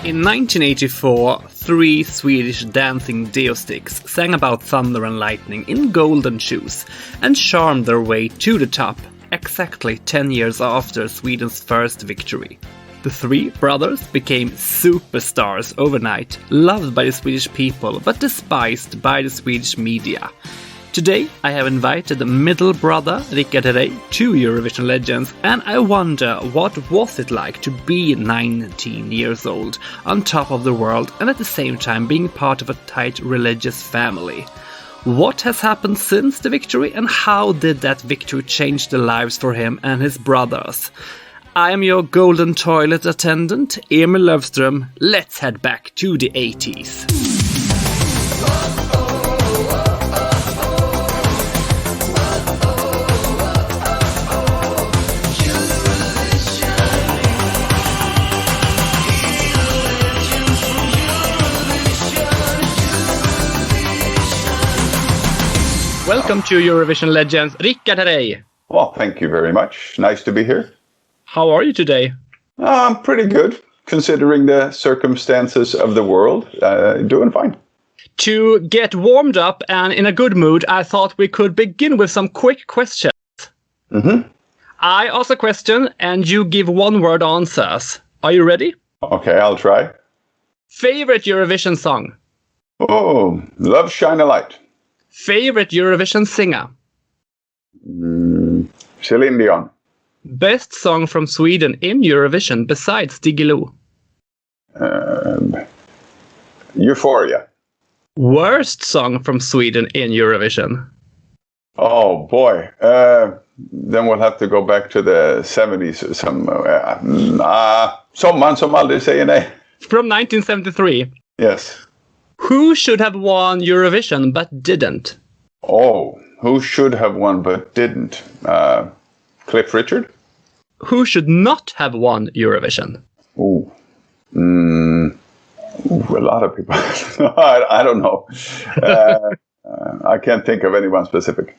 In 1984, three Swedish dancing deo-sticks sang about thunder and lightning in golden shoes and charmed their way to the top, exactly 10 years after Sweden's first victory. The three brothers became superstars overnight, loved by the Swedish people but despised by the Swedish media. Today I have invited the middle brother, Rikard Herrey, to Eurovision Legends, and I wonder what was it like to be 19 years old, on top of the world, and at the same time being part of a tight religious family. What has happened since the victory, and how did that victory change the lives for him and his brothers? I am your golden toilet attendant, Emil Löfström. Let's head back to the 80s. Welcome to Eurovision Legends, Rikard Herrey. Well, thank you very much. Nice to be here. How are you today? I'm pretty good, considering the circumstances of the world. Doing fine. To get warmed up and in a good mood, I thought we could begin with some quick questions. Mm-hmm. I ask a question and you give one-word answers. Are you ready? Okay, I'll try. Favorite Eurovision song? Oh, Love Shine a Light. Favorite Eurovision singer? Celine Dion. Best song from Sweden in Eurovision besides Diggiloo? Euphoria. Worst song from Sweden in Eurovision? Oh boy, then we'll have to go back to the 70s. Sommaren som aldrig säger nej. From 1973? Yes. Who should have won Eurovision but didn't? Oh, who should have won but didn't? Cliff Richard? Who should not have won Eurovision? Ooh, a lot of people. I don't know. I can't think of anyone specific.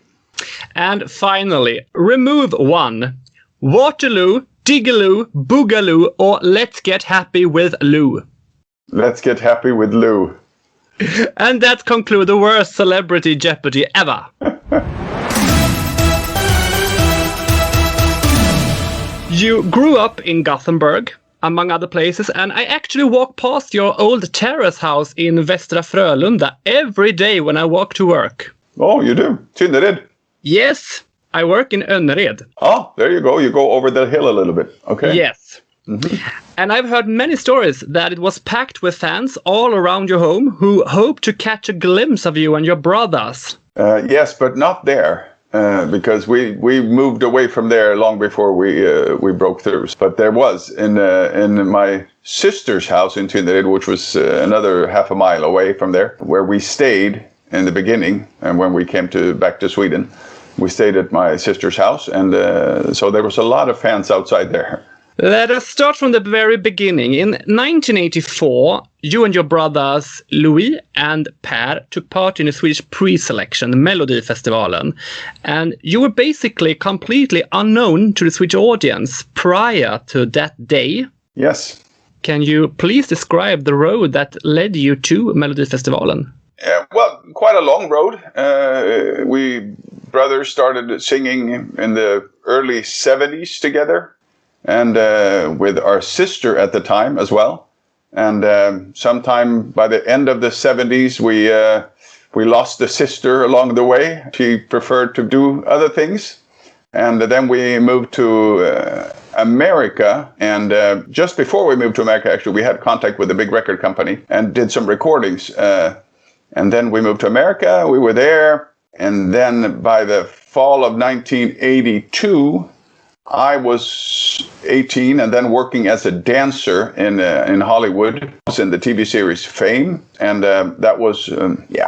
And finally, remove one. Waterloo, Diggiloo, Boogaloo, or Let's Get Happy with Lou. Let's Get Happy with Lou. And that concludes the worst Celebrity Jeopardy ever. You grew up in Gothenburg, among other places, and I actually walk past your old terrace house in Västra Frölunda every day when I walk to work. Oh, you do? Tynnered? Yes, I work in Önnered. Oh, there you go. You go over the hill a little bit. Okay. Yes. Mm-hmm. And I've heard many stories that it was packed with fans all around your home who hoped to catch a glimpse of you and your brothers. Yes, but not there. Because we moved away from there long before we broke through. But there was in my sister's house in Tynnered, which was another half a mile away from there, where we stayed in the beginning. And when we came back to Sweden, we stayed at my sister's house. And so there was a lot of fans outside there. Let us start from the very beginning. In 1984, you and your brothers Louis and Per took part in the Swedish pre-selection, Melodifestivalen. And you were basically completely unknown to the Swedish audience prior to that day. Yes. Can you please describe the road that led you to Melodifestivalen? Well, quite a long road. We brothers started singing in the early 70s together. And with our sister at the time as well. And sometime by the end of the 70s, we lost the sister along the way. She preferred to do other things. And then we moved to America. And just before we moved to America, actually, we had contact with a big record company and did some recordings. And then we moved to America. We were there. And then by the fall of 1982, I was 18 and then working as a dancer in Hollywood. I was in the TV series Fame, and that was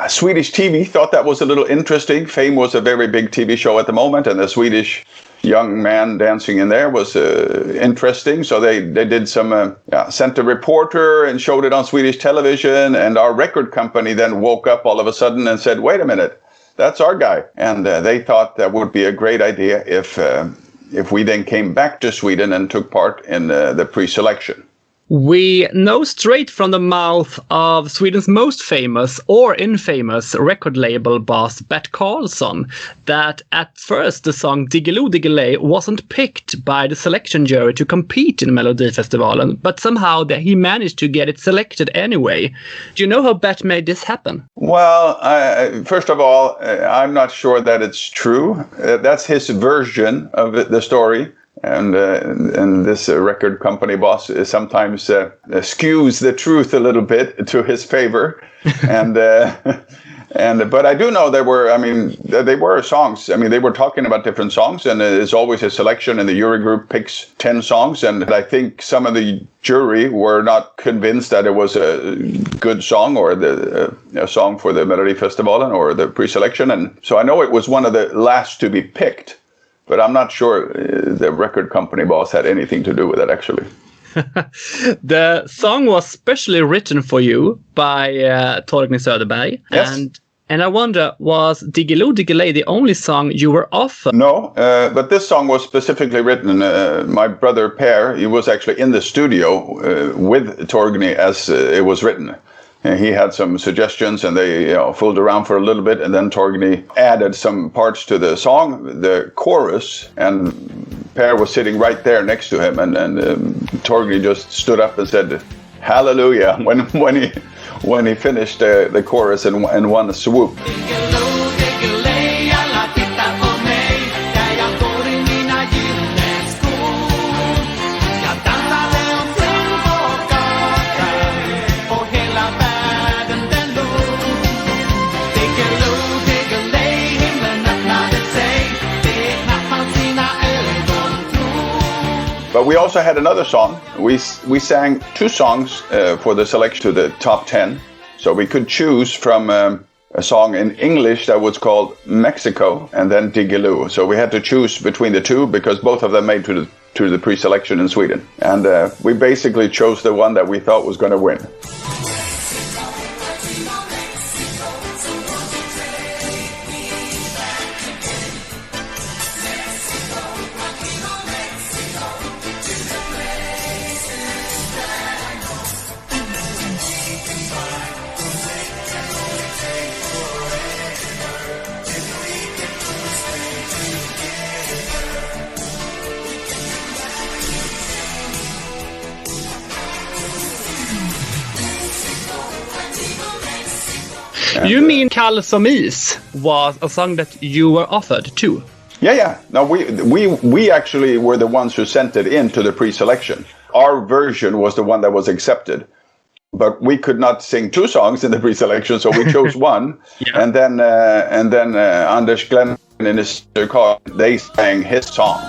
Swedish TV thought that was a little interesting. Fame was a very big TV show at the moment, and the Swedish young man dancing in there was interesting. So they did some sent a reporter and showed it on Swedish television, and our record company then woke up all of a sudden and said, "Wait a minute, that's our guy," and they thought that would be a great idea if we then came back to Sweden and took part in the pre-selection. We know straight from the mouth of Sweden's most famous or infamous record label boss Bert Karlsson that at first the song Diggiloo Diggiley wasn't picked by the selection jury to compete in Melodifestivalen, but somehow he managed to get it selected anyway. Do you know how Bert made this happen? Well, first of all, I'm not sure that it's true. That's his version of the story. And this record company boss sometimes skews the truth a little bit to his favor, but I do know there were songs. I mean, they were talking about different songs, and it's always a selection, and the jury group picks 10 songs, and I think some of the jury were not convinced that it was a good song or a song for the Melodifestivalen or the pre-selection, and so I know it was one of the last to be picked. But I'm not sure the record company boss had anything to do with it, actually. The song was specially written for you by Torgny Söderberg. Yes. And I wonder, was Diggiloo Diggiley the only song you were offered? No, but this song was specifically written. My brother Per, he was actually in the studio with Torgny as it was written. And he had some suggestions, and they fooled around for a little bit, and then Torgny added some parts to the song, the chorus, and Per was sitting right there next to him, and Torgny just stood up and said "Hallelujah" when he finished the chorus in one swoop. But we also had another song. We sang 2 songs for the selection to the top 10. So we could choose from a song in English that was called Mexico and then Diggiloo. So we had to choose between the 2 because both of them made to the pre-selection in Sweden. And we basically chose the one that we thought was going to win. You mean Kall som is was a song that you were offered too? Yeah. No, we actually were the ones who sent it in to the pre-selection. Our version was the one that was accepted. But we could not sing 2 songs in the pre-selection, so we chose one. Yeah. And then Anders Glenn in his car, they sang his song.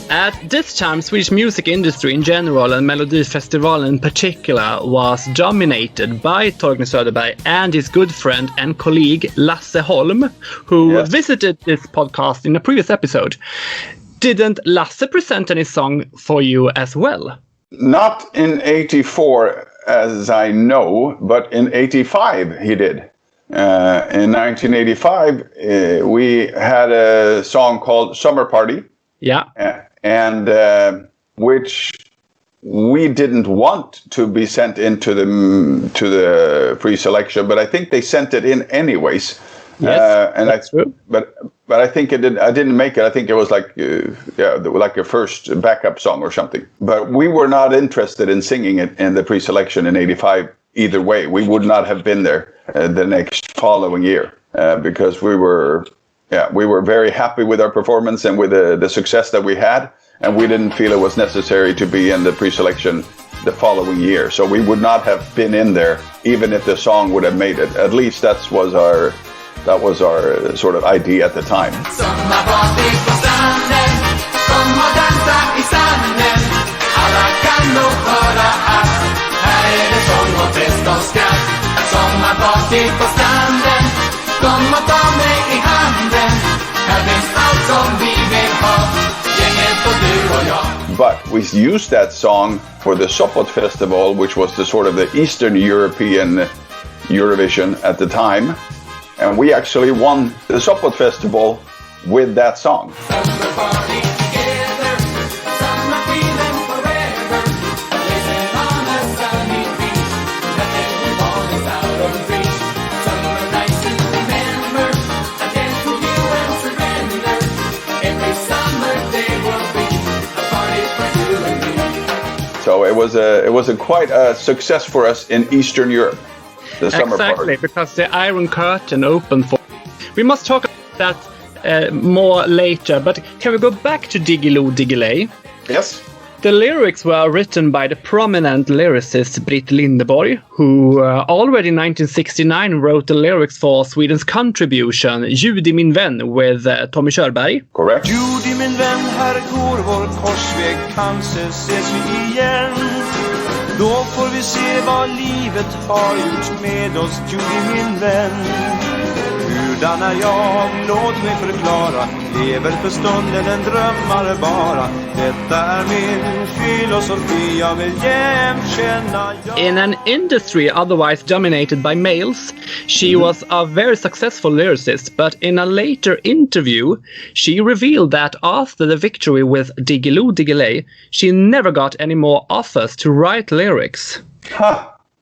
At this time, Swedish music industry in general and Melodifestivalen in particular was dominated by Torgny Söderberg and his good friend and colleague Lasse Holm, who visited this podcast in a previous episode. Didn't Lasse present any song for you as well? Not in 84, as I know, but in 85 he did. In 1985, we had a song called Summer Party. Yeah. And which we didn't want to be sent into the pre-selection, but I think they sent it in anyways. Yes, and that's true. But I think I didn't make it. I think it was like a first backup song or something. But we were not interested in singing it in the pre-selection in '85 either way. We would not have been there the next following year because we were very happy with our performance and with the success that we had, and we didn't feel it was necessary to be in the pre-selection the following year. So we would not have been in there even if the song would have made it. At least that was our sort of idea at the time. Kom och ta mig i handen. Här finns allt som vi vill ha. used that song for the Sopot Festival, which was the sort of the Eastern European Eurovision at the time. And we actually won the Sopot Festival with that song. So it was a quite a success for us in Eastern Europe. The summer part. Exactly, because the Iron Curtain opened for. We must talk about that more later, but can we go back to Diggiloo Diggiley? Yes. The lyrics were written by the prominent lyricist Brit Lindor, who already in 1969 wrote the lyrics for Sweden's contribution Ljud i min vän with Tommy Körberg. Correct. Ljud i min vän, här går vår korsväg, kanske ses vi igen. Då får vi se vad livet har gjort med oss, ljud i min vän. Hurdan är jag, låt mig förklara, lever för stunden, en drömmare bara. Detta är min filosofi, jag vill jämt känna jag. In an industry otherwise dominated by males, she was a very successful lyricist, but in a later interview, she revealed that after the victory with Diggiloo Diggiley, she never got any more offers to write lyrics.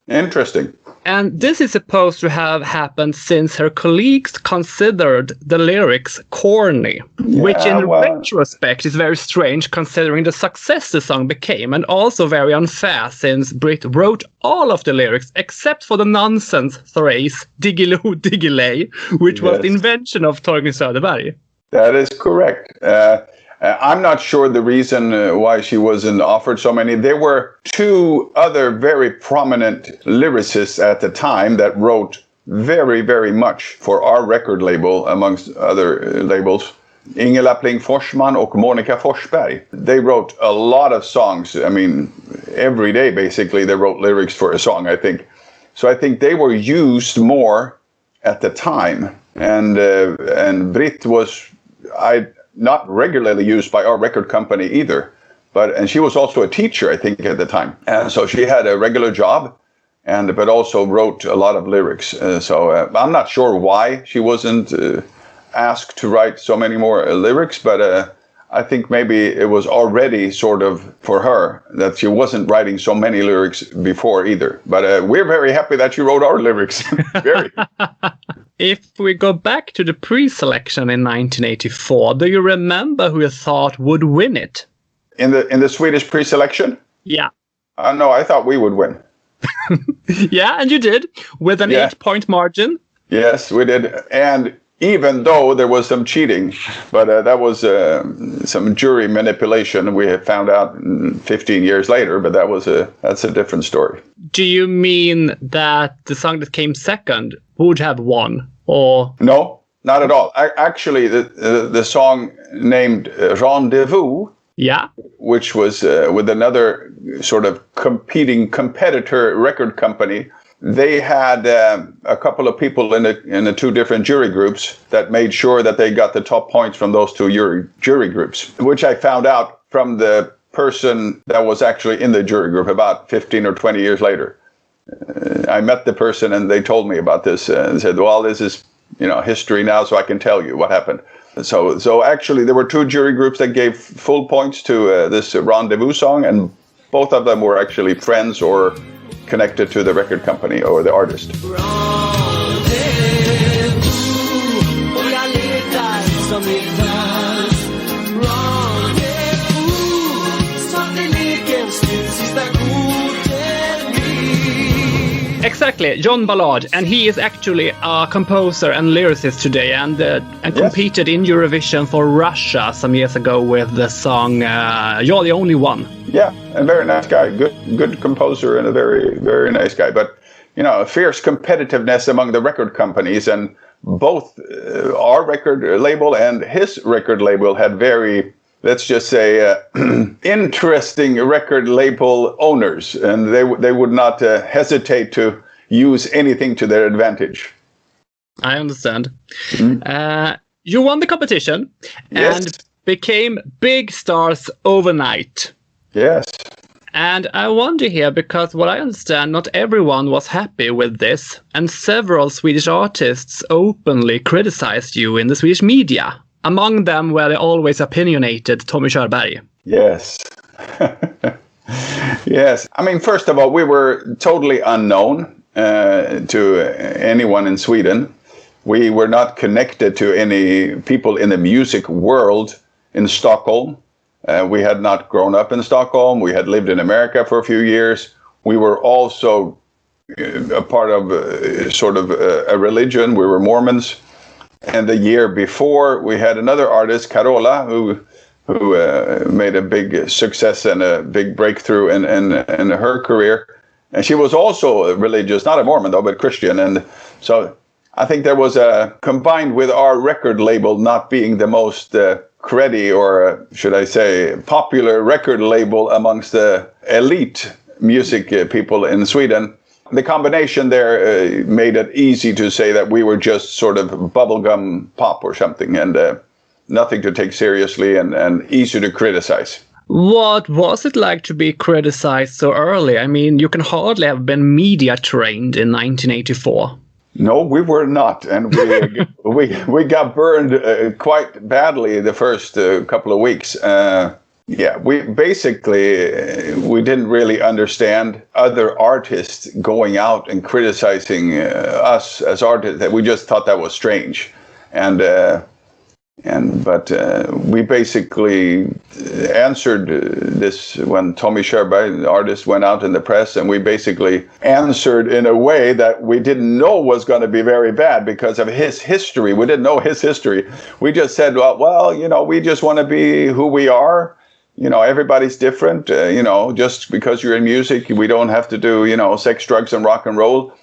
Interesting. And this is supposed to have happened since her colleagues considered the lyrics corny, which in retrospect is very strange considering the success the song became, and also very unfair since Brit wrote all of the lyrics except for the nonsense phrase Diggiloo Diggiley, which was the invention of Torgny Söderberg. That is correct. I'm not sure the reason why she wasn't offered so many. There were two other very prominent lyricists at the time that wrote very, very much for our record label, amongst other labels. Ingela Pling Forsman och Monica Forsberg. They wrote a lot of songs. I mean, every day, basically, they wrote lyrics for a song, I think. So I think they were used more at the time. And Brit was... not regularly used by our record company either, and she was also a teacher, I think, at the time. And so she had a regular job, but also wrote a lot of lyrics. So I'm not sure why she wasn't asked to write so many more lyrics, but I think maybe it was already sort of for her that she wasn't writing so many lyrics before either. But we're very happy that she wrote our lyrics. Very. If we go back to the pre-selection in 1984, do you remember who you thought would win it? In the Swedish pre-selection? Yeah. No, I thought we would win. Yeah, and you did, with an 8-point margin. Yes, we did. And even though there was some cheating, but that was some jury manipulation we had found out 15 years later, but that's a different story. Do you mean that the song that came second would have won? Or no, not at all. Actually, the song named Rendezvous, which was with another sort of competitor record company, they had a couple of people in the two different jury groups that made sure that they got the top points from those two jury groups, which I found out from the person that was actually in the jury group about 15 or 20 years later. I met the person and they told me about this and said, well, this is, history now, so I can tell you what happened. So actually there were two jury groups that gave full points to this Rendezvous song, and both of them were actually friends or connected to the record company or the artist. Exactly, John Ballard, and he is actually a composer and lyricist today, and competed in Eurovision for Russia some years ago with the song "You're the Only One." Yeah, a very nice guy, good composer, and a very, very nice guy. But a fierce competitiveness among the record companies, and both our record label and his record label had very, let's just say, interesting record label owners, and they would not hesitate to use anything to their advantage. I understand. Mm-hmm. You won the competition and became big stars overnight. Yes. And I wonder here, because what I understand, not everyone was happy with this, and several Swedish artists openly criticized you in the Swedish media. Among them were the always opinionated Tommy Körberg. Yes. Yes. I mean, first of all, we were totally unknown to anyone in Sweden. We were not connected to any people in the music world in Stockholm. We had not grown up in Stockholm. We had lived in America for a few years. We were also a part of sort of a religion. We were Mormons. And the year before, we had another artist, Carola, who made a big success and a big breakthrough in her career. And she was also religious, not a Mormon though, but Christian. And so I think there was combined with our record label not being the most credible or should I say popular record label amongst the elite music people in Sweden, the combination there made it easy to say that we were just sort of bubblegum pop or something, and nothing to take seriously and easy to criticize. What was it like to be criticized so early? I mean, you can hardly have been media trained in 1984. No, we were not, and we got burned quite badly the first couple of weeks. We didn't really understand other artists going out and criticizing us as artists. That we just thought that was strange, but we basically answered this when Tommy Körberg, the artist, went out in the press, and we basically answered in a way that we didn't know was going to be very bad because of his history. We didn't know his history. We just said, well, we just want to be who we are. Everybody's different. Just because you're in music, we don't have to do, sex, drugs, and rock and roll.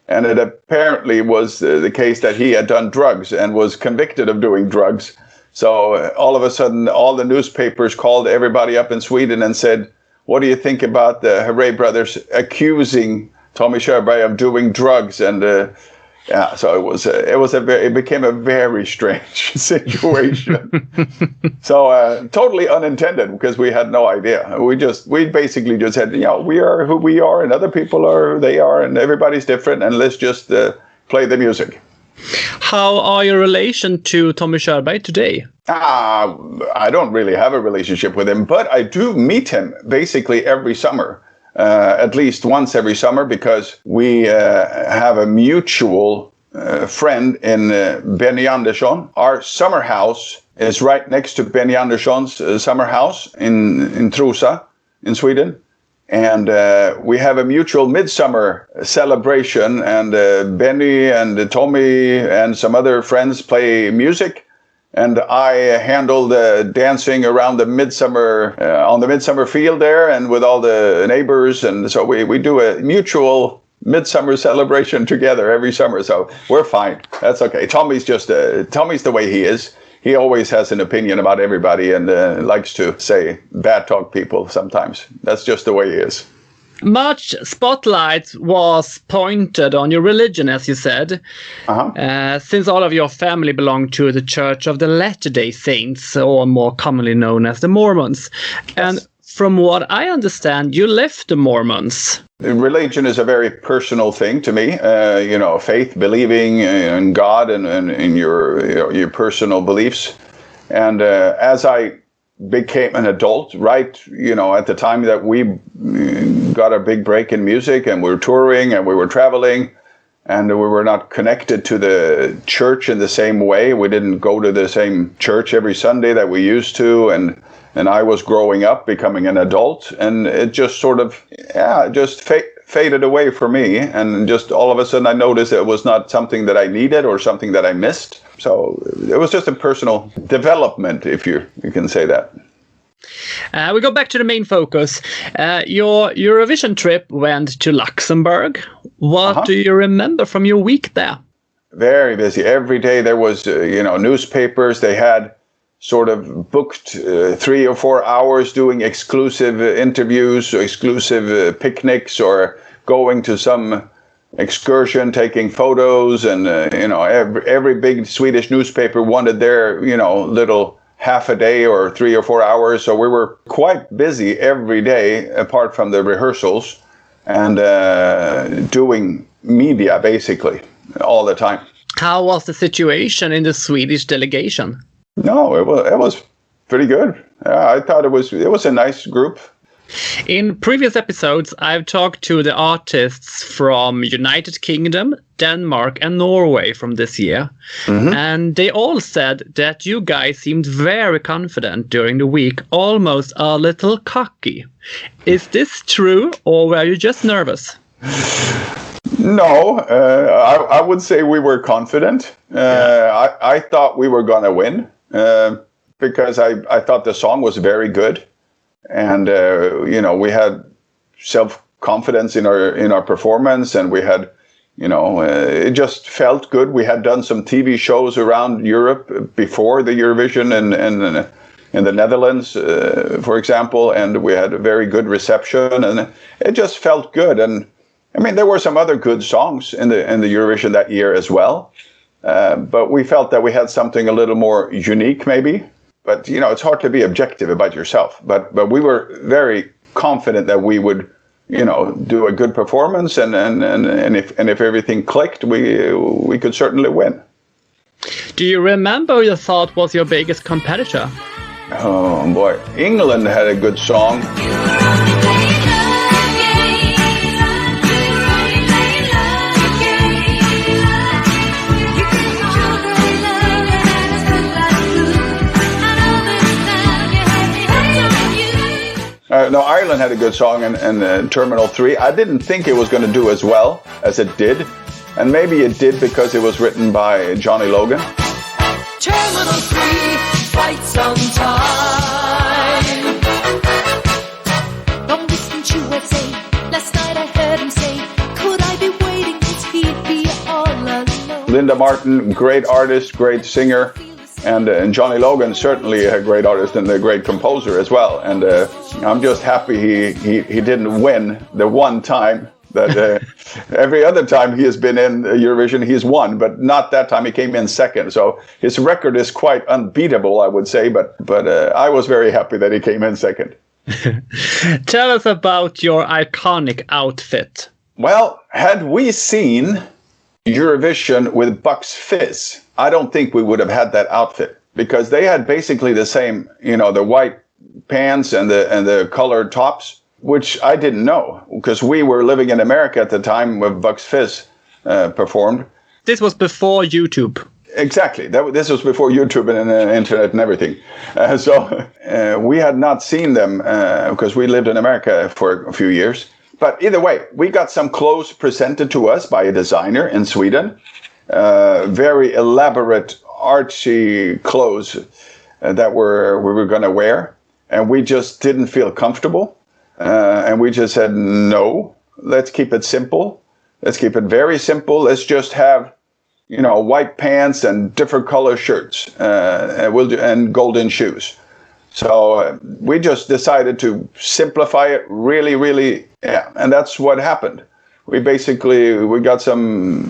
And it apparently was the case that he had done drugs and was convicted of doing drugs. So all of a sudden, all the newspapers called everybody up in Sweden and said, what do you think about the Herrey brothers accusing Tommy Körberg of doing drugs? And so it became a very strange situation. So totally unintended, because we had no idea. We basically just said, we are who we are, and other people are they are, and everybody's different, and let's just play the music. How are your relation to Tommy Körberg today? I don't really have a relationship with him, but I do meet him basically every summer. At least once every summer, because we have a mutual friend in Benny Andersson. Our summer house is right next to Benny Andersson's summer house in Trosa in Sweden. And we have a mutual midsummer celebration, and Benny and Tommy and some other friends play music. And I handle the dancing around the midsummer, on the midsummer field there, and with all the neighbors. And so we do a mutual midsummer celebration together every summer. So we're fine. That's okay. Tommy's the way he is. He always has an opinion about everybody and likes to say bad talk people sometimes. That's just the way he is. Much spotlight was pointed on your religion, as you said, since all of your family belonged to the Church of the Latter-day Saints, or more commonly known as the Mormons. Yes. And from what I understand, you left the Mormons. Religion is a very personal thing to me. Faith, believing in God and in your personal beliefs. And as I became an adult, right, at the time that we got a big break in music, and we were touring and we were traveling, and we were not connected to the church in the same way. We didn't go to the same church every Sunday that we used to, and I was growing up, becoming an adult, and it just sort of faded away for me. And just all of a sudden I noticed it was not something that I needed or something that I missed. So it was just a personal development, if you can say that. We go back to the main focus. Your Eurovision trip went to Luxembourg. What do you remember from your week there? Very busy. Every day there was, newspapers. They had sort of booked 3 or 4 hours doing exclusive interviews, or exclusive picnics, or going to some excursion, taking photos, and every big Swedish newspaper wanted their little half a day or 3 or 4 hours. So we were quite busy every day, apart from the rehearsals, and doing media basically all the time. How was the situation in the Swedish delegation? No, it was pretty good. I thought it was a nice group. In previous episodes, I've talked to the artists from United Kingdom, Denmark and Norway from this year. Mm-hmm. And they all said that you guys seemed very confident during the week, almost a little cocky. Is this true, or were you just nervous? No, I would say we were confident. I thought we were going to win because I thought the song was very good. And, we had self-confidence in our performance, and we had, it just felt good. We had done some TV shows around Europe before the Eurovision and in the Netherlands, for example, and we had a very good reception, and it just felt good. And I mean, there were some other good songs in the Eurovision that year as well, but we felt that we had something a little more unique, maybe. But it's hard to be objective about yourself. But we were very confident that we would, do a good performance, and if everything clicked, we could certainly win. Do you remember who you thought was your biggest competitor? Oh boy, England had a good song. No, Ireland had a good song in Terminal 3. I didn't think it was going to do as well as it did. And maybe it did because it was written by Johnny Logan. Terminal 3, flights on time. Long distance USA, last night I heard him say, could I be waiting because he'd be all alone. Linda Martin, great artist, great singer. And Johnny Logan, certainly a great artist and a great composer as well. And I'm just happy he didn't win the one time that every other time he has been in Eurovision, he's won, but not that time. He came in second. So his record is quite unbeatable, I would say. But I was very happy that he came in second. Tell us about your iconic outfit. Well, had we seen Eurovision with Bucks Fizz, I don't think we would have had that outfit, because they had basically the same, the white pants and the colored tops, which I didn't know because we were living in America at the time when Bucks Fizz performed. This was before YouTube. Exactly. This was before YouTube and the internet and everything. So we had not seen them because we lived in America for a few years. But either way, we got some clothes presented to us by a designer in Sweden. Very elaborate, artsy clothes that we were going to wear. And we just didn't feel comfortable. And we just said, no, let's keep it simple. Let's keep it very simple. Let's just have, white pants and different color shirts and golden shoes. So we just decided to simplify it really, really. Yeah. And that's what happened. We got some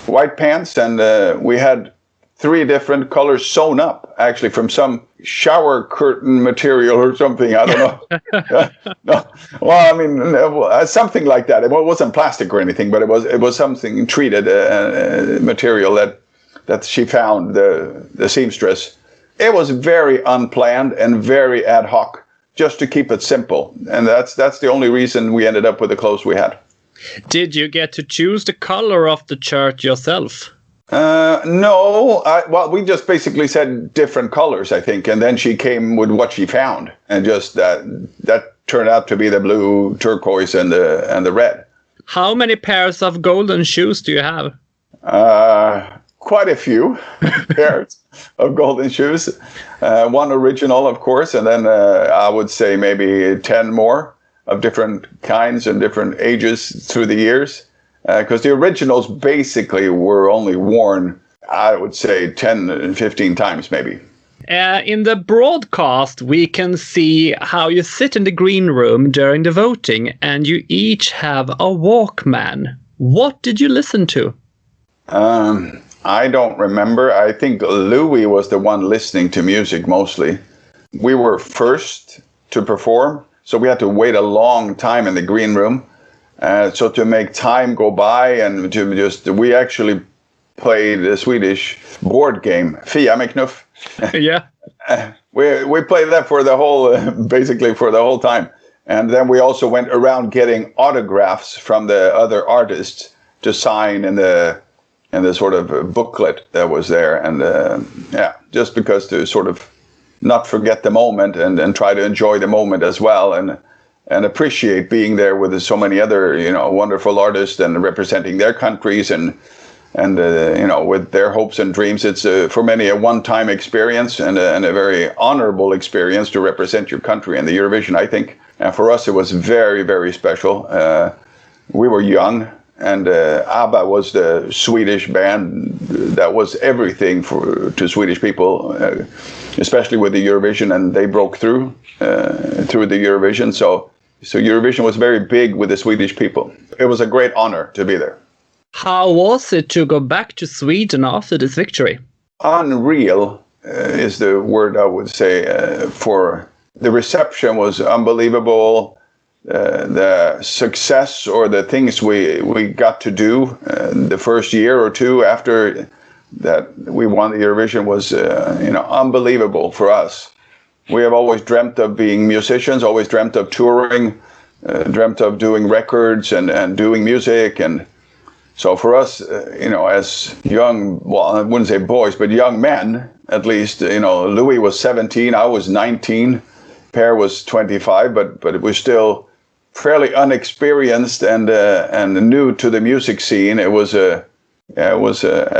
white pants, and we had 3 different colors sewn up, actually, from some shower curtain material or something. I don't know. No. Well, I mean, something like that. It wasn't plastic or anything, but it was something treated material that she found, the seamstress. It was very unplanned and very ad hoc, just to keep it simple. And that's the only reason we ended up with the clothes we had. Did you get to choose the color of the shirt yourself? No. Well, we just basically said different colors, I think. And then she came with what she found. And just that turned out to be the blue, turquoise, and the red. How many pairs of golden shoes do you have? Quite a few pairs of golden shoes. One original, of course, and then I would say maybe 10 more of different kinds and different ages through the years. Because the originals basically were only worn, I would say, 10 and 15 times maybe. In the broadcast, we can see how you sit in the green room during the voting, and you each have a Walkman. What did you listen to? I don't remember. I think Louis was the one listening to music mostly. We were first to perform, so we had to wait a long time in the green room. So to make time go by and we actually played the Swedish board game, Fia med knuff. Yeah. We played that for the whole, basically for the whole time. And then we also went around getting autographs from the other artists to sign in the sort of booklet that was there. And just because to sort of not forget the moment and try to enjoy the moment as well and appreciate being there with so many other, wonderful artists and representing their countries and with their hopes and dreams. It's for many a one-time experience and a very honorable experience to represent your country in the Eurovision, I think. And for us, it was very, very special. We were young, and ABBA was the Swedish band that was everything to Swedish people, especially with the Eurovision, and they broke through the Eurovision. So Eurovision was very big with the Swedish people. It was a great honor to be there. How was it to go back to Sweden after this victory? Unreal is the word I would say. For the reception was unbelievable. The success or the things we got to do the first year or two after that we won the Eurovision was unbelievable for us. We have always dreamt of being musicians, always dreamt of touring, dreamt of doing records and doing music. And so for us, as young, well, I wouldn't say boys, but young men, at least, Louis was 17, I was 19, Per was 25, but it was still fairly unexperienced and new to the music scene. It was a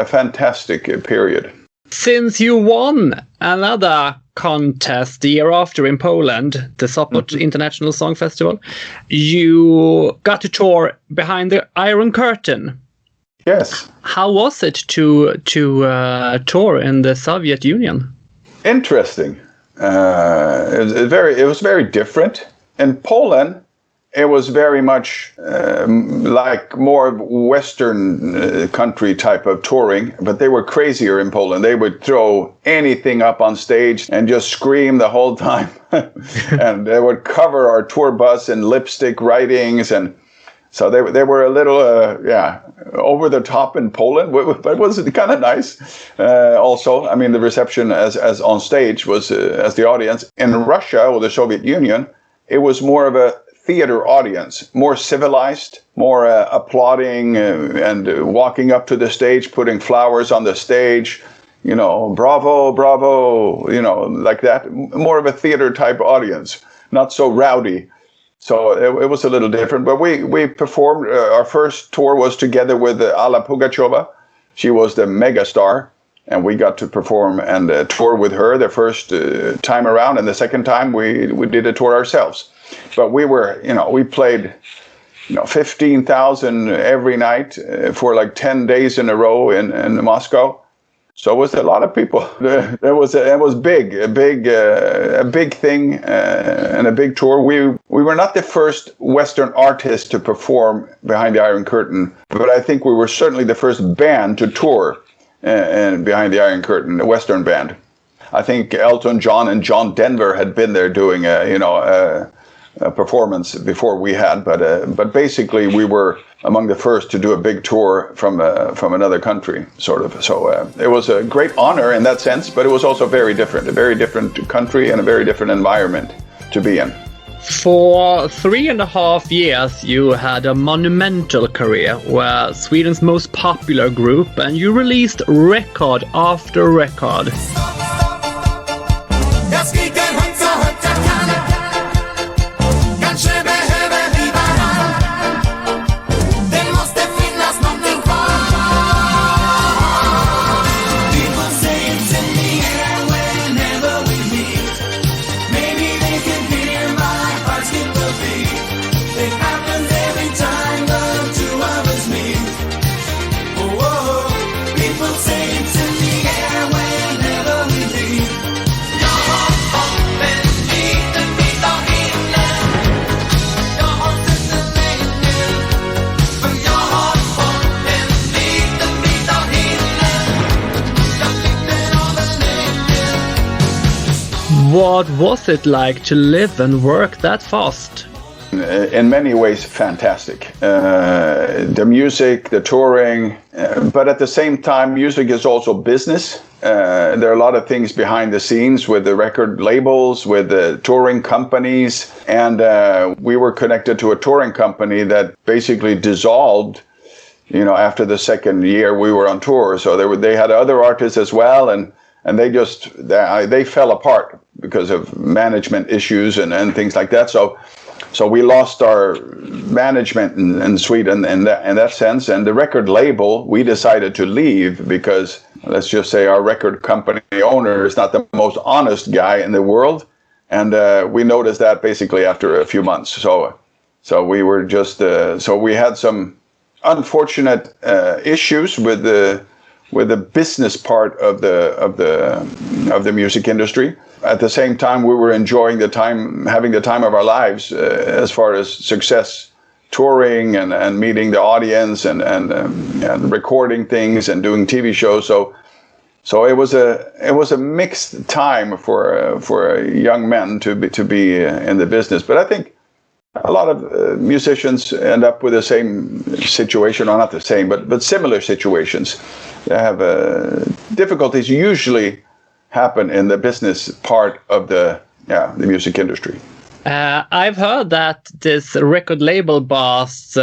fantastic period. Since you won another contest the year after in Poland, the Sopot International Song Festival, you got to tour behind the Iron Curtain. Yes. How was it to tour in the Soviet Union? Interesting. It was very different. In Poland, it was very much like more Western country type of touring, but they were crazier in Poland. They would throw anything up on stage and just scream the whole time. And they would cover our tour bus in lipstick writings. And so they were a little, over the top in Poland, but it was kind of nice. Also, I mean, the reception as on stage was, as the audience. In Russia or the Soviet Union, it was more of a theater audience, more civilized, more applauding and walking up to the stage, putting flowers on the stage, bravo, bravo, like that. More of a theater type audience, not so rowdy. So it was a little different. But we performed, our first tour was together with Alla Pugacheva. She was the megastar. And we got to perform and tour with her the first time around. And the second time we did a tour ourselves. But we were, we played, 15,000 every night for like 10 days in a row in Moscow. So it was a lot of people. It was big, a big thing and a big tour. We were not the first Western artist to perform behind the Iron Curtain, but I think we were certainly the first band to tour and behind the Iron Curtain, the Western band. I think Elton John and John Denver had been there doing a performance before we had, but basically we were among the first to do a big tour from another country, sort of. So it was a great honor in that sense, but it was also very different, a very different country and a very different environment to be in. For 3.5 years, you had a monumental career, where Sweden's most popular group, and you released record after record. What was it like to live and work that fast? In many ways, fantastic. The music, the touring, but at the same time, music is also business. There are a lot of things behind the scenes with the record labels, with the touring companies, and we were connected to a touring company that basically dissolved. After the second year we were on tour, so they had other artists as well, and they fell apart because of management issues and things like that. So we lost our management in Sweden in that sense, and the record label, we decided to leave because, let's just say, our record company owner is not the most honest guy in the world, and we noticed that basically after a few months. So we were just so we had some unfortunate issues with the business part of the music industry. At the same time, we were enjoying having the time of our lives as far as success, touring and meeting the audience and recording things and doing TV shows. So it was a mixed time for young men to be in the business. But I think a lot of musicians end up with the same situation, or not the same, but similar situations. They have difficulties usually happen in the business part of the music industry. I've heard that this record label boss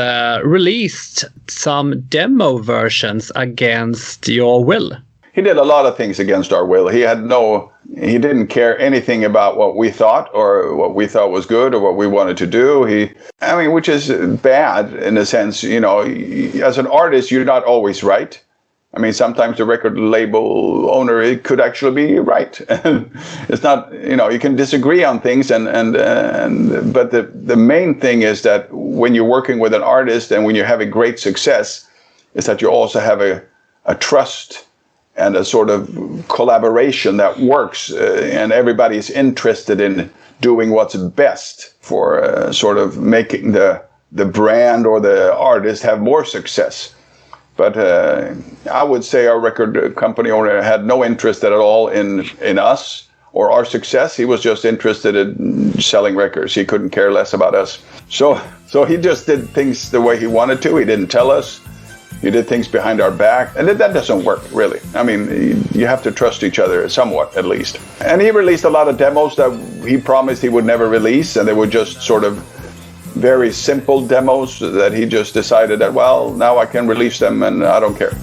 released some demo versions against your will. He did a lot of things against our will. He didn't care anything about what we thought or what we thought was good or what we wanted to do. Which is bad in a sense. As an artist, you're not always right. Sometimes the record label owner could actually be right. It's not, you can disagree on things, but the main thing is that when you're working with an artist and when you have a great success, is that you also have a trust and a sort of collaboration that works, and everybody's interested in doing what's best for sort of making the brand or the artist have more success. But I would say our record company owner had no interest at all in us or our success. He was just interested in selling records. He couldn't care less about us. So he just did things the way he wanted to. He didn't tell us. He did things behind our back, and that doesn't work, really. You have to trust each other somewhat, at least. And he released a lot of demos that he promised he would never release, and they were just sort of very simple demos that he just decided that, well, now I can release them and I don't care.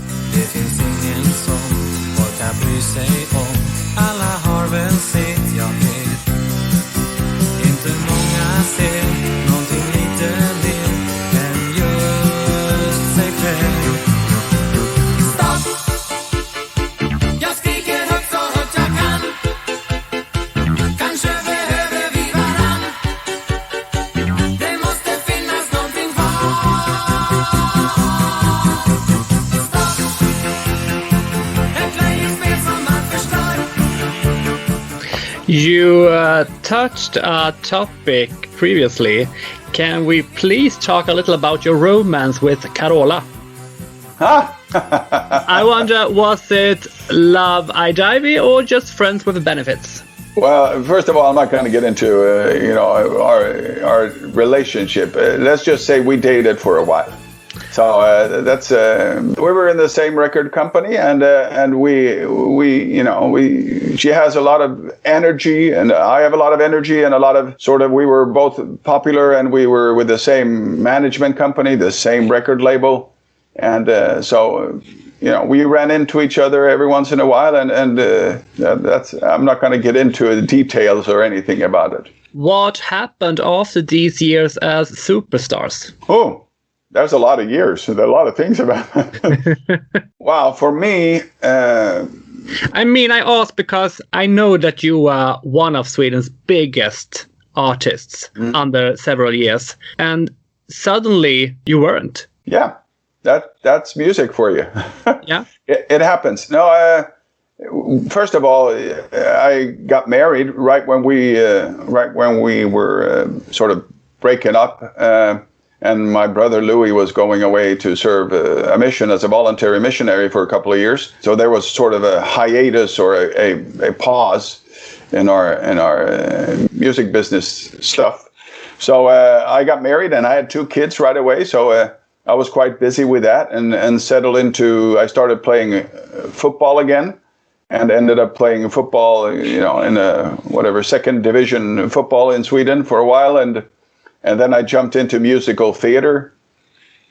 You touched a topic previously. Can we please talk a little about your romance with Carola? Huh? I wonder, was it love I-divey or just friends with benefits? Well, first of all, I'm not going to get into our relationship. Let's just say we dated for a while. So that's we were in the same record company, and she has a lot of energy, and I have a lot of energy, and a lot of we were both popular, and we were with the same management company, the same record label, and we ran into each other every once in a while, and that's, I'm not going to get into the details or anything about it. What happened after these years as superstars? Oh. There's a lot of years. There are a lot of things about it. Wow, for me... I ask because I know that you are one of Sweden's biggest artists under several years, and suddenly you weren't. Yeah, that's music for you. Yeah, it happens. No, first of all, I got married right when we were sort of breaking up. And my brother Louis was going away to serve a mission as a voluntary missionary for a couple of years. So there was sort of a hiatus or a pause in our music business stuff. So I got married and I had 2 kids right away. So I was quite busy with that and settled into. I started playing football again, and ended up playing football, in a second division football in Sweden for a while, and then I jumped into musical theater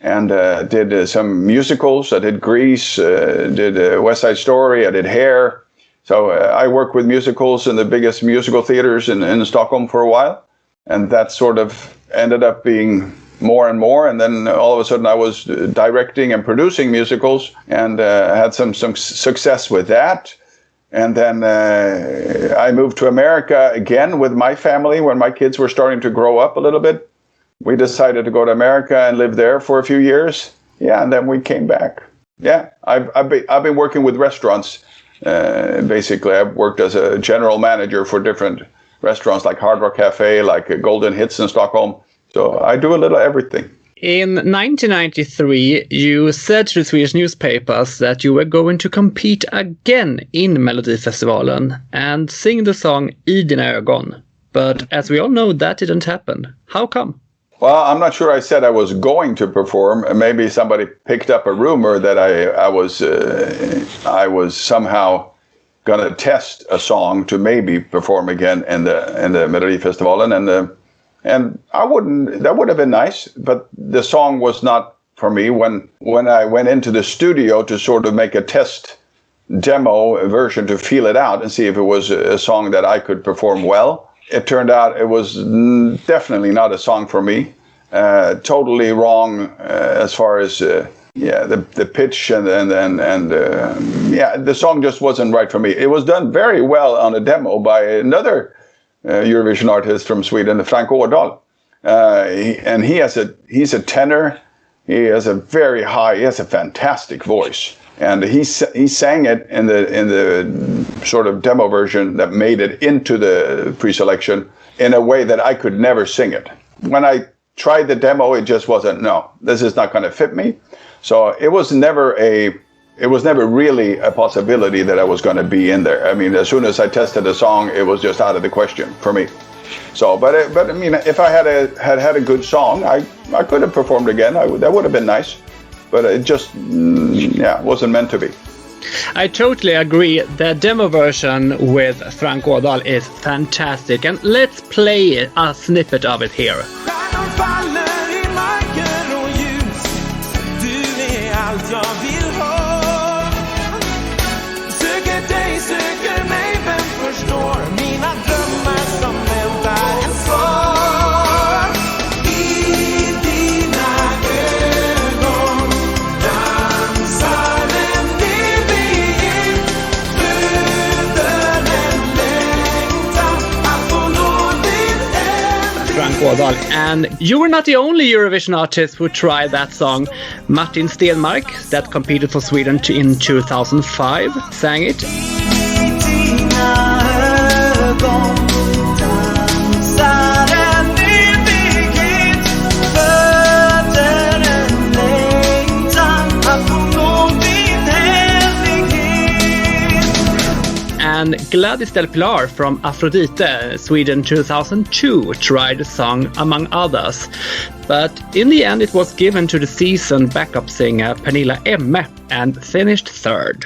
and did some musicals. I did Grease, did West Side Story, I did Hair. So I worked with musicals in the biggest musical theaters in Stockholm for a while, and that sort of ended up being more and more, and then all of a sudden I was directing and producing musicals, and had some success with that. And then I moved to America again with my family when my kids were starting to grow up a little bit. We decided to go to America and live there for a few years. Yeah, and then we came back. Yeah, I've been working with restaurants. Basically, I've worked as a general manager for different restaurants like Hard Rock Cafe, like Golden Hits in Stockholm. So I do a little everything. In 1993, you said to the Swedish newspapers that you were going to compete again in Melodifestivalen and sing the song I dina ögon. But as we all know, that didn't happen. How come? Well, I'm not sure I said I was going to perform. Maybe somebody picked up a rumor that I was somehow going to test a song to maybe perform again in the Melodifestivalen, and that would have been nice, but the song was not for me. When I went into the studio to sort of make a test demo version to feel it out and see if it was a song that I could perform well, it turned out it was definitely not a song for me. Totally wrong as far as the pitch and the song just wasn't right for me. It was done very well on a demo by another Eurovision artist from Sweden, Frank Ådahl, and he's a tenor. He has a fantastic voice, and he sang it in the sort of demo version that made it into the pre-selection in a way that I could never sing it. When I tried the demo, it just wasn't. No, this is not going to fit me. So it was never really a possibility that I was going to be in there. I mean, as soon as I tested the song, it was just out of the question for me. So, but I mean, if I had a good song, I could have performed again. That would have been nice, but it just wasn't meant to be. I totally agree. The demo version with Frank Ådahl is fantastic, and let's play a snippet of it here. And you were not the only Eurovision artist who tried that song. Martin Stenmark, that competed for Sweden in 2005, sang it. And Gladys Del Pilar from Aphrodite, Sweden 2002, tried the song among others. But in the end it was given to the seasoned backup singer Pernilla Emme and finished third.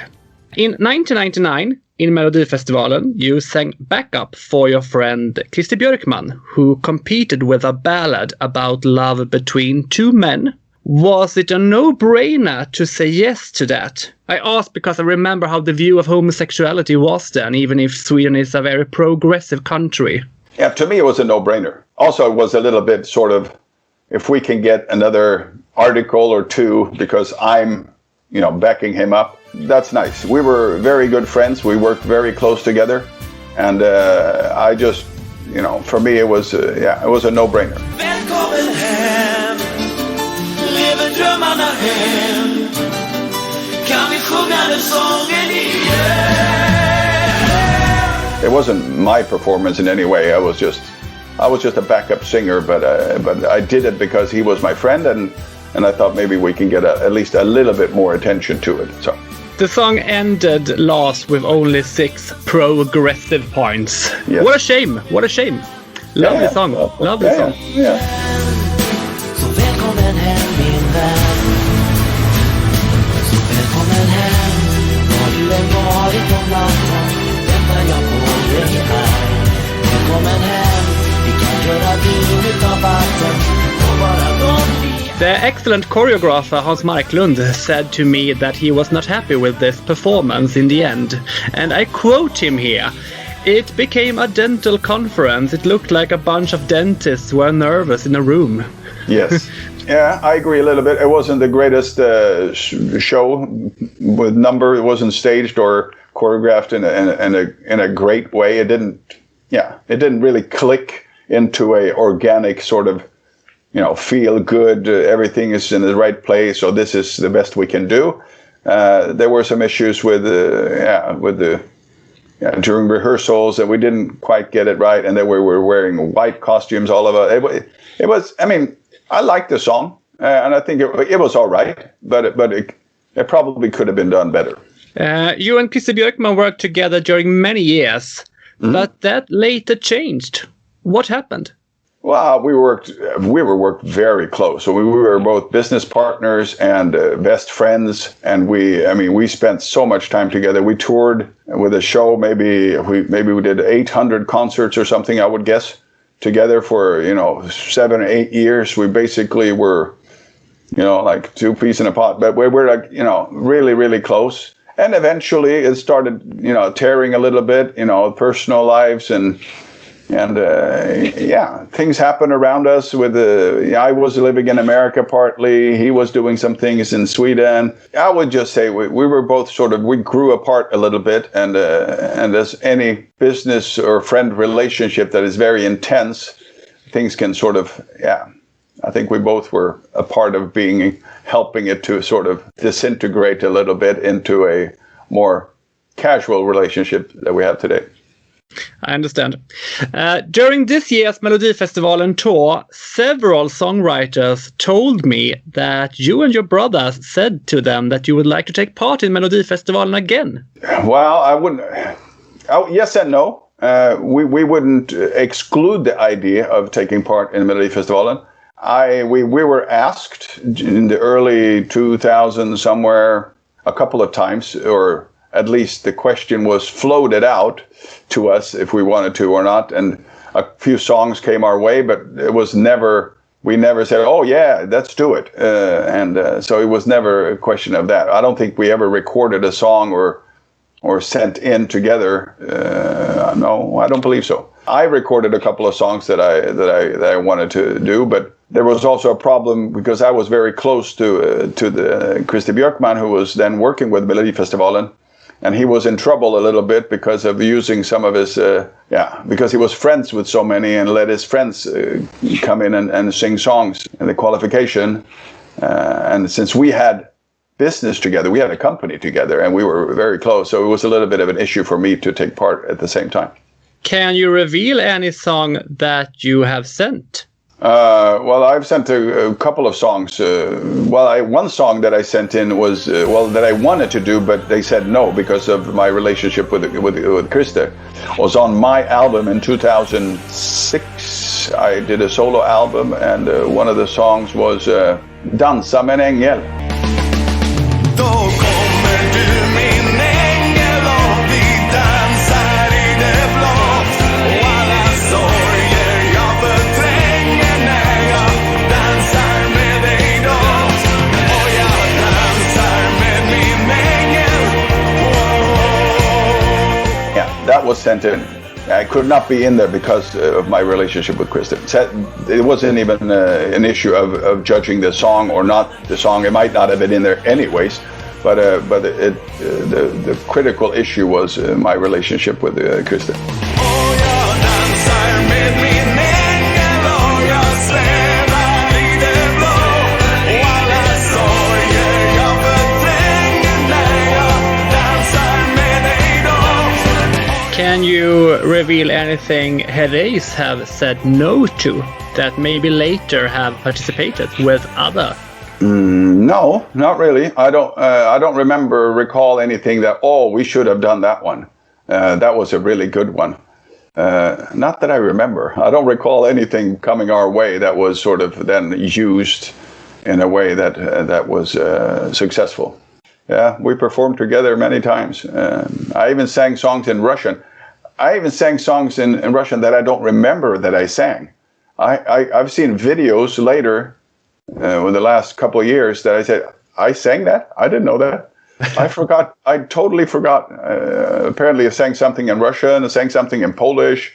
In 1999, in Melodifestivalen, you sang backup for your friend Christer Björkman, who competed with a ballad about love between 2 men. Was it a no-brainer to say yes to that? I asked because I remember how the view of homosexuality was then, even if Sweden is a very progressive country. Yeah, to me it was a no-brainer. Also, it was a little bit sort of, if we can get another article or 2 because I'm, backing him up, that's nice. We were very good friends. We worked very close together. And I just, for me it was a no-brainer. Välkommen hem. Lever drömmarna hem. Kan vi sjunga den sången igen? It wasn't my performance in any way. I was just a backup singer, but I did it because he was my friend, and I thought maybe we can get at least a little bit more attention to it. So The song ended last with only 6 progressive points. Yes. What a shame! What a shame! Lovely song. Lovely song. Yeah. Så välkommen hem min vän. Så välkommen hem. Var du än varit om natten, väntar jag på dig här. Välkommen hem. Vi kan göra vin utav vatten. Och bara de vi. The excellent choreographer Hans Marklund said to me that he was not happy with this performance in the end, and I quote him here. It became a dental conference. It looked like a bunch of dentists were nervous in a room. Yes. Yeah, I agree a little bit. It wasn't the greatest show with number. It wasn't staged or choreographed in a great way. It didn't really click into a organic sort of, feel good. Everything is in the right place. So this is the best we can do. There were some issues during rehearsals that we didn't quite get it right, and then we were wearing white costumes, all of us. It was. I mean, I liked the song, and I think it was all right, but it probably could have been done better. You and Christer Björkman worked together during many years, but that later changed. What happened? Well, we were very close. So we were both business partners and best friends, and we spent so much time together. We toured with a show. Maybe we did 800 concerts or something, I would guess, together for 7 or 8 years. We basically were, like two peas in a pot. But we were like really, really close. And eventually it started tearing a little bit. Personal lives and things happened around us. I was living in America partly. He was doing some things in Sweden. I would just say we were both we grew apart a little bit. And as any business or friend relationship that is very intense, things can I think we both were a part of helping it to sort of disintegrate a little bit into a more casual relationship that we have today. I understand. During this year's Melodifestivalen tour, several songwriters told me that you and your brothers said to them that you would like to take part in Melodifestivalen again. Well, I wouldn't. Yes and no. We wouldn't exclude the idea of taking part in Melodifestivalen. We were asked in the early 2000s somewhere a couple of times, or at least the question was floated out to us if we wanted to or not, and a few songs came our way, but we never said, oh yeah, let's do it, so it was never a question of that. I don't think we ever recorded a song or sent in together. No, I don't believe so. I recorded a couple of songs that I wanted to do, but there was also a problem because I was very close to the Christer Björkman, who was then working with Melodifestivalen. And he was in trouble a little bit because of using some of his, because he was friends with so many and let his friends come in and sing songs in the qualification. And since we had business together, we had a company together, and we were very close. So it was a little bit of an issue for me to take part at the same time. Can you reveal any song that you have sent? Well, I've sent a couple of songs. One song that I sent in was that I wanted to do, but they said no because of my relationship with Christer. Was on my album in 2006. I did a solo album, and one of the songs was "Dansa med en ängel." Då kommer du min ängel och vi dansar i det blått. Och alla sorger jag förtränger när jag dansar med dig då. Och jag dansar med min ängel. Yeah, that was sent in. I could not be in there because of my relationship with Christer. It wasn't even an issue of judging the song or not the song. It might not have been in there anyways, but the critical issue was my relationship with Christer. Can you reveal anything Herreys have said no to that maybe later have participated with other No, not really. I don't recall anything that, we should have done that one. That was a really good one. Not that I remember. I don't recall anything coming our way that was sort of then used in a way that was successful. Yeah, we performed together many times. I even sang songs in Russian. I even sang songs in Russian that I don't remember that I sang. I've seen videos later, in the last couple of years, that I said, I sang that? I didn't know that. I forgot. I totally forgot. Apparently I sang something in Russian, I sang something in Polish.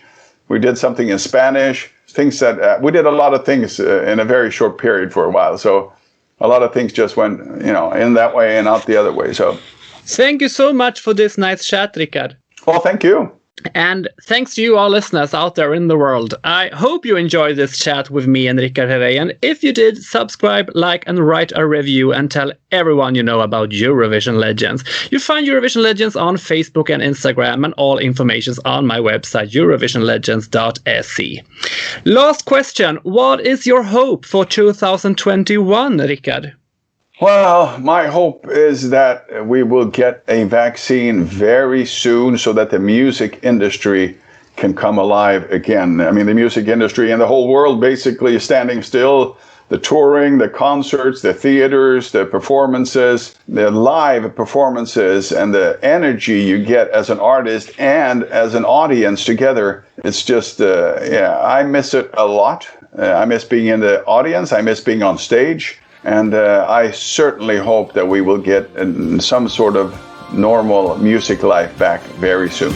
We did something in Spanish. Things that, we did a lot of things in a very short period for a while. So a lot of things just went, in that way and out the other way. So thank you so much for this nice chat, Rikard. Well, thank you. And thanks to you all listeners out there in the world. I hope you enjoyed this chat with me and Rikard Herrey. And if you did, subscribe, like, and write a review and tell everyone you know about Eurovision Legends. You find Eurovision Legends on Facebook and Instagram, and all information's on my website, eurovisionlegends.se. Last question. What is your hope for 2021, Rikard? Well, my hope is that we will get a vaccine very soon so that the music industry can come alive again. I mean, the music industry and the whole world basically is standing still. The touring, the concerts, the theaters, the performances, the live performances, and the energy you get as an artist and as an audience together. It's just, I miss it a lot. I miss being in the audience. I miss being on stage. And I certainly hope that we will get some sort of normal music life back very soon.